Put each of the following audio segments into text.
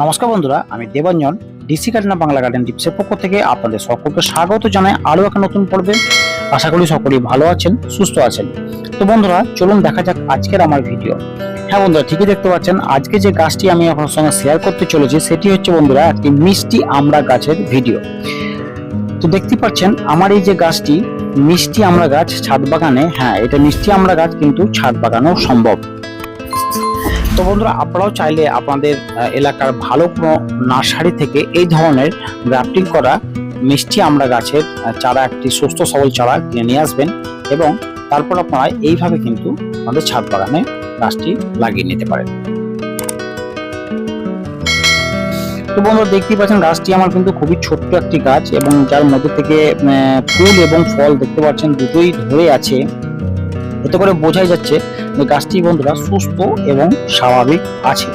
নমস্কার বন্ধুরা, আমি Debanjan DC garden Bangla garden টিপসের পক্ষ থেকে আপনাদের সকলকে স্বাগত জানাই আরও একটা নতুন পর্বে। আশা করি সকলেই ভালো আছেন, সুস্থ আছেন। তো বন্ধুরা, চলুন দেখা যাক আজকের আমার ভিডিও। হ্যাঁ বন্ধুরা, ঠিকই দেখতে পাচ্ছেন, আজকে যে গাছটি আমি আপনার সঙ্গে শেয়ার করতে চলেছি সেটি হচ্ছে বন্ধুরা একটি মিষ্টি আমড়া গাছের ভিডিও। তো দেখতে পাচ্ছেন আমার এই যে গাছটি মিষ্টি আমড়া গাছ ছাদ বাগানে, হ্যাঁ এটা মিষ্টি আমড়া গাছ কিন্তু ছাদ বাগানেও সম্ভব। তো বন্ধুরা, আপনারাও চাইলে আপনাদের এলাকার ভালো কোনো নার্সারি থেকে এই ধরনের গ্রাফটিং করা মিষ্টি আমড়া গাছের চারা, একটি সুস্থ সবল চারা কিনে নিয়ে আসবেন এবং তারপর আপনারা এইভাবে কিন্তু আমাদের ছাদ বাগানে গাছটি লাগিয়ে নিতে পারেন। তো বন্ধুরা, দেখতেই পাচ্ছেন গাছটি আমার কিন্তু খুবই ছোট্ট একটি গাছ এবং যার মধ্যে থেকে ফুল এবং ফল দেখতে পাচ্ছেন দুটোই ধরে আছে। এতে করে বোঝাই যাচ্ছে যে গাছটি বন্ধুরা সুস্থ এবং স্বাভাবিক আছে।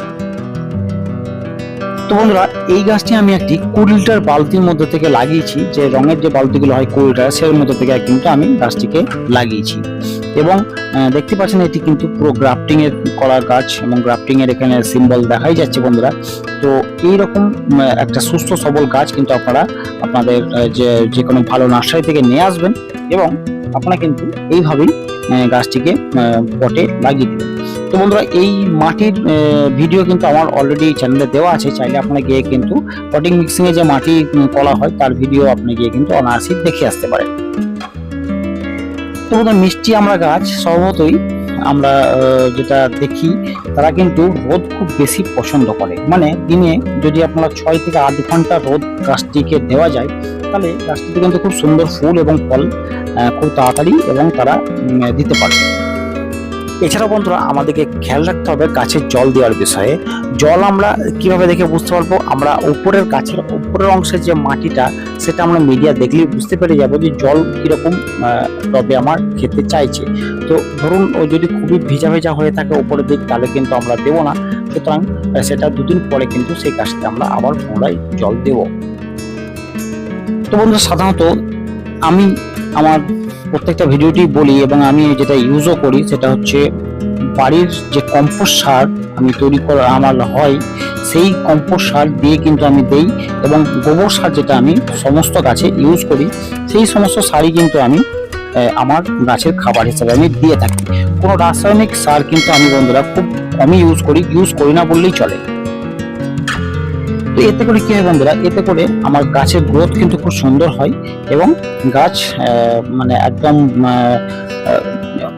তো বন্ধুরা, এই গাছটি আমি একটি 20 লিটার বালতির মধ্যে থেকে লাগিয়েছি, যে রঙের যে বালতিগুলো হয় 20 লিটার, সের মধ্যে থেকে কিন্তু আমি গাছটিকে লাগিয়েছি এবং দেখতে পাচ্ছেন এটি কিন্তু পুরো গ্রাফটিং এর করা গাছ এবং গ্রাফটিং এর এখানে সিম্বল দেখাই যাচ্ছে বন্ধুরা। তো এইরকম একটা সুস্থ সবল গাছ কিন্তু আপনারা আপনাদের যে কোনো ভালো নার্সারি থেকে নিয়ে আসবেন এবং আপনারা কিন্তু এইভাবেই গাছটিকে পটে লাগিয়ে দেবেন। তো বন্ধুরা, এই মাটির ভিডিও কিন্তু আমার অলরেডি চ্যানেলে দেওয়া আছে, চাইলে আপনারা গিয়ে কিন্তু পটিং মিক্সিং এ যে মাটি করা হয় তার ভিডিও আপনি গিয়ে কিন্তু অনায়াসে দেখে আসতে পারেন। তো বন্ধুরা, মিষ্টি আমড়া গাছ স্বভাবতই আমরা যেটা দেখি তারা কিন্তু রোদ খুব বেশি পছন্দ করে, মানে দিনে যদি আপনারা 6 থেকে 8 ঘন্টা রোদ গাছটিকে দেওয়া যায় তাহলে গাছটিতে কিন্তু খুব সুন্দর ফুল এবং ফল খুব তাড়াতাড়ি এবং তারা দিতে পারে। এছাড়াও বন্ধুরা, আমাদেরকে খেয়াল রাখতে হবে গাছের জল দেওয়ার বিষয়ে। জল আমরা কিভাবে দেখে বুঝতে পারবো? আমরা উপরের গাছের উপরের অংশের যে মাটিটা সেটা আমরা মিডিয়া দেখলেই বুঝতে পেরে যাবো যে জল কিরকম টবে আমার খেতে চাইছে। তো ধরুন ও যদি খুবই ভিজা ভেজা হয়ে থাকে উপরের দিক, তাহলে কিন্তু আমরা দেবো না। সুতরাং সেটা 2 দিন পরে কিন্তু সেই গাছটা আমরা আবার পুনরায় জল দেব। তো বন্ধুরা, সাধারণত আমি আমার প্রত্যেকটা ভিডিওটি বলি এবং আমি যেটা ইউজও করি সেটা হচ্ছে বাড়ির যে কম্পোস্ট সার আমি তৈরি করা আমার হয়, সেই কম্পোস্ট সার দিয়ে কিন্তু আমি দেই এবং গোবর সার যেটা আমি সমস্ত গাছে ইউজ করি, সেই সমস্ত সারই কিন্তু আমি আমার গাছের খাবার হিসেবে আমি দিয়ে থাকি। কোনো রাসায়নিক সার কিন্তু আমি বন্ধুরা খুব কমই ইউজ করি না বললেই চলে। তো এতে করে কি হয় বন্ধুরা, এতে করে আমার গাছের গ্রোথ কিন্তু খুব সুন্দর হয় এবং গাছ মানে একদম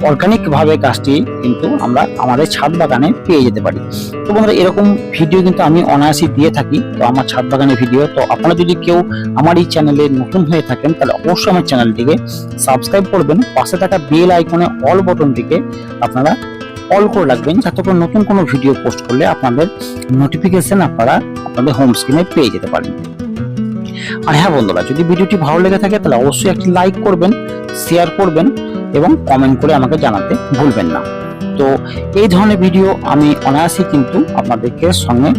অর্গানিক ভাবে গাছটি কিন্তু আমরা আমাদের ছাদ বাগানে পেয়ে যেতে পারি। তো বন্ধুরা, এরকম ভিডিও কিন্তু আমি অনায়াসই দিয়ে থাকি, তো আমার ছাদ বাগানের ভিডিও। তো আপনারা যদি কেউ আমার এই চ্যানেলে নতুন হয়ে থাকেন তাহলে অবশ্যই আমার চ্যানেলটিকে সাবস্ক্রাইব করবেন, পাশে থাকা বেল আইকনে অল বটনটিকে আপনারা অল করে রাখবেন, যাতে করে নতুন কোনো ভিডিও পোস্ট করলে আপনাদের নোটিফিকেশন আপনারা আপনাদের হোম স্ক্রিনে পেয়ে যেতে পারেন। আর হ্যাঁ বন্ধুরা, যদি ভিডিওটি ভালো লেগে থাকে তাহলে অবশ্যই একটি লাইক করবেন, শেয়ার করবেন এবং কমেন্ট করে আমাকে জানাতে ভুলবেন না। তো এই ধরনের ভিডিও আমি অনায়াসই কিন্তু আপনাদেরকে সঙ্গে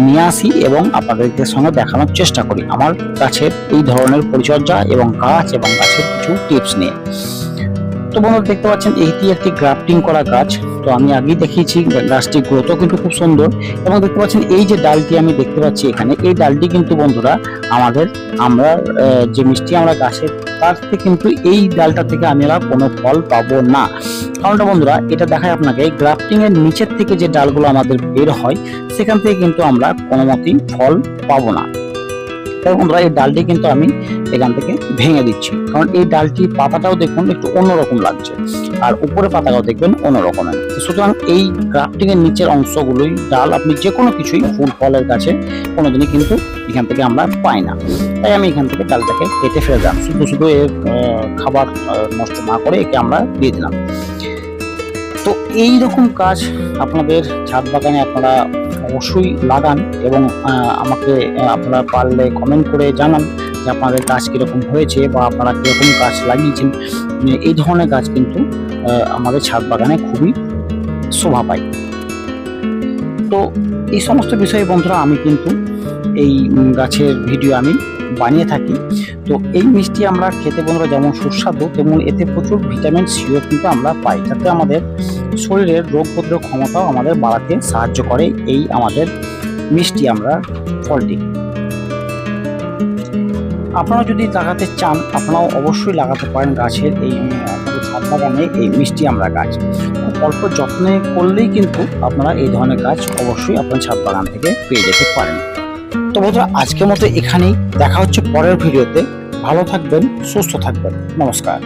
নিয়ে আসি এবং আপনাদেরকে সঙ্গে দেখানোর চেষ্টা করি আমার গাছের এই ধরনের পরিচর্যা এবং গাছের কিছু টিপস নিয়ে। তো বন্ধুরা, দেখতে পাচ্ছেন এটি একটি গ্রাফটিং করা গাছ। তো আমি আগেই দেখিয়েছি গাছটির গ্রোথও কিন্তু খুব সুন্দর এবং দেখতে পাচ্ছেন এই যে ডালটি আমি দেখতে পাচ্ছি এখানে, এই ডালটি কিন্তু বন্ধুরা আমরা যে মিষ্টি আমরা গাছের তার থেকে কিন্তু এই ডালটা থেকে আমরা কোনো ফল পাবো না। কারণটা বন্ধুরা, এটা দেখায় আপনাকে গ্রাফটিং এর নিচের থেকে যে ডালগুলো আমাদের বের হয় সেখান থেকে কিন্তু আমরা কোনো মতেই ফল পাবো না। বন্ধুরা, এই ডালটি কিন্তু আমি এখান থেকে ভেঙে দিচ্ছি, কারণ এই ডালটির পাতাটাও দেখুন একটু অন্যরকম লাগছে আর উপরে পাতাটাও দেখবেন অন্যরকম। সুতরাং এই গ্রাফটিং এর নিচের অংশগুলোই ডাল আপনি যে কোনো কিছুই ফুল ফলের গাছে কোনোদিনই কিন্তু এখান থেকে আমরা পাই না। তাই আমি এখান থেকে ডালটাকে কেটে ফেলে দিলাম, শুধু এর খাবার নষ্ট না করে একে আমরা দিয়ে দিলাম। তো এই রকম কাজ আপনাদের ছাদ বাগানে আপনারা অবশ্যই লাগান এবং আমাকে আপনারা পারলে কমেন্ট করে জানান যে আপনাদের গাছ কিরকম হয়েছে বা আপনারা কিরকম গাছ লাগিয়েছেন। এই ধরনের গাছ কিন্তু আমাদের ছাদ বাগানে খুবই শোভা পায়। তো এই সমস্ত বিষয়ে বন্ধুরা আমি কিন্তু এই গাছের ভিডিও আমি বানিয়ে থাকি। তো এই মিষ্টি আমরা খেতে বন্ধুরা যেমন সুস্বাদু, তেমন এতে প্রচুর ভিটামিন সিও কিন্তু আমরা পাই, যাতে আমাদের শরীরের রোগ প্রতিরোধ ক্ষমতাও আমাদের বাড়াতে সাহায্য করে এই আমাদের মিষ্টি আমরা ফলটি। আপনারা যদি লাগাতে চান আপনারাও অবশ্যই লাগাতে পারেন গাছের এই আপনাদের ছাদ বাগানে এই মিষ্টি আমরা গাছ। খুব অল্প যত্নে করলেই কিন্তু আপনারা এই ধরনের গাছ অবশ্যই আপনার ছাদ বাগান থেকে পেয়ে যেতে পারেন। তো বন্ধুরা আজকের মতো এখানেই, দেখা হচ্ছে পরের ভিডিওতে। ভালো থাকবেন, সুস্থ থাকবেন, নমস্কার।